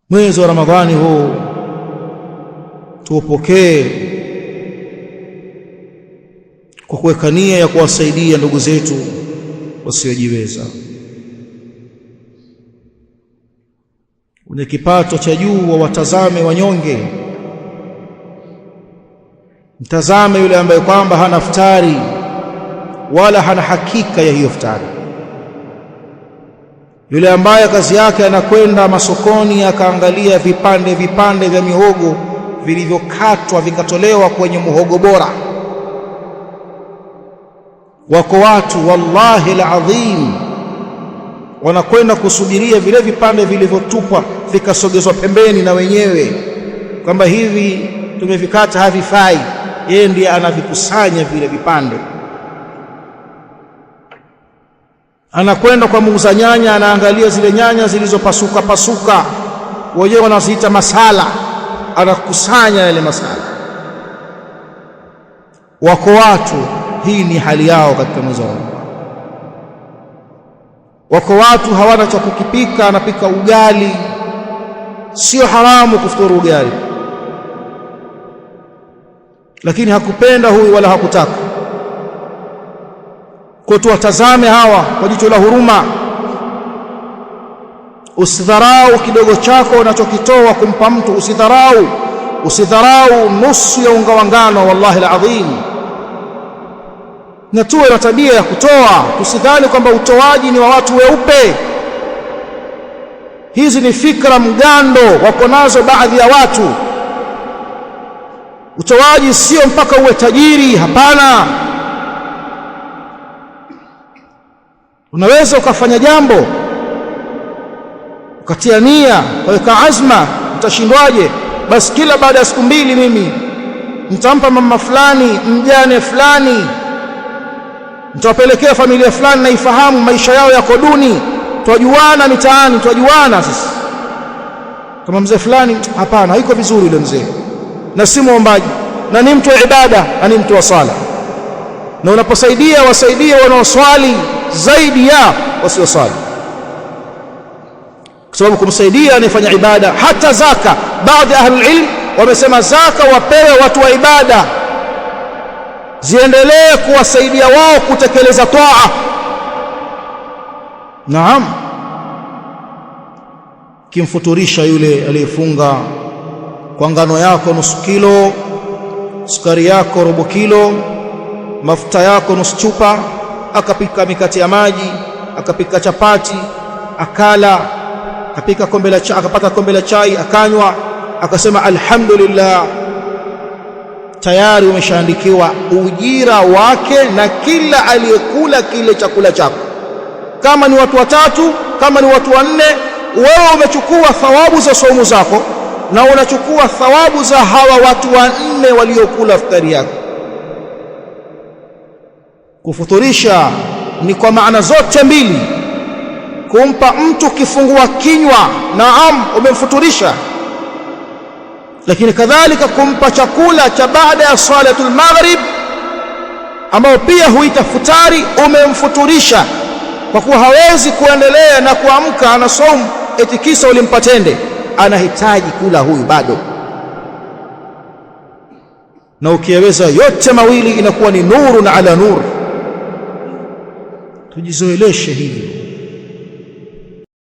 Mwezi wa Ramadhani huu tuupokee kwa kuweka nia ya kuwasaidia ndugu zetu wasiojiweza, wenye kipato cha juu wawatazame wanyonge. Mtazame yule ambaye kwamba hana futari wala hana hakika ya hiyo futari, yule ambaye kazi yake anakwenda masokoni akaangalia vipande vipande vya mihogo vilivyokatwa vikatolewa kwenye muhogo bora. Wako watu wallahi alazim wanakwenda kusubiria vile vipande vilivyotupwa vikasogezwa pembeni na wenyewe, kwamba hivi tumevikata havifai. Yeye ndiye anavikusanya vile vipande. Anakwenda kwa muuza nyanya, anaangalia zile nyanya zilizopasuka pasuka, wenyewe wanaziita masala, anakusanya yale masala. Wako watu hii ni hali yao katika mwezi wa Ramadhani. Wako watu hawana cha kukipika, anapika ugali. Sio haramu kufuturu ugali, lakini hakupenda huyu wala hakutaka. Kwa tuwatazame hawa kwa jicho la huruma. Usidharau kidogo chako unachokitoa kumpa mtu, usidharau nusu ya unga wa ngano, wallahi alazim. Na tuwe na tabia ya kutoa, tusidhani kwamba utoaji ni wa watu weupe. Hizi ni fikra mgando wako nazo baadhi ya watu. Utoaji sio mpaka uwe tajiri, hapana. Unaweza ukafanya jambo ukatia nia, ukaweka azma, utashindwaje? Basi kila baada ya siku mbili mimi nitampa mama fulani, mjane fulani, nitawapelekea familia fulani na ifahamu maisha yao yako duni, twajuana mitaani, twajuana sisi. Kama mzee fulani, hapana, haiko vizuri yule mzee, na si muombaji, na ni mtu wa ibada, na ni mtu wa sala. Na unaposaidia wasaidie wanaoswali zaidi ya wasioswali, kwa sababu kumsaidia anayefanya ibada. Hata zaka, baadhi ya ahlul ilm wamesema zaka wapewe watu wa ibada, ziendelee kuwasaidia wao kutekeleza toa. Naam, kimfuturisha yule aliyefunga kwa ngano yako nusu kilo, sukari yako robo kilo, mafuta yako nusu chupa, akapika mikate ya maji, akapika chapati, akala, akapika kombe la chai, akapata kombe la chai akanywa, akasema alhamdulillah, tayari umeshaandikiwa ujira wake na kila aliyekula kile chakula chako. Kama ni watu watatu, kama ni watu wanne, wewe umechukua thawabu za saumu zako na unachukua thawabu za hawa watu wanne waliokula iftari yako. Kufuturisha ni kwa maana zote mbili. Kumpa mtu kifungua kinywa, naam, umemfuturisha, lakini kadhalika kumpa chakula cha baada ya salatul maghrib ambao pia huita futari, umemfuturisha, kwa kuwa hawezi kuendelea na kuamka ana saumu eti kisa ulimpa tende. Anahitaji kula huyu bado. Na ukiweza yote mawili inakuwa ni nurun ala nur. Tujizoeleshe hivyo.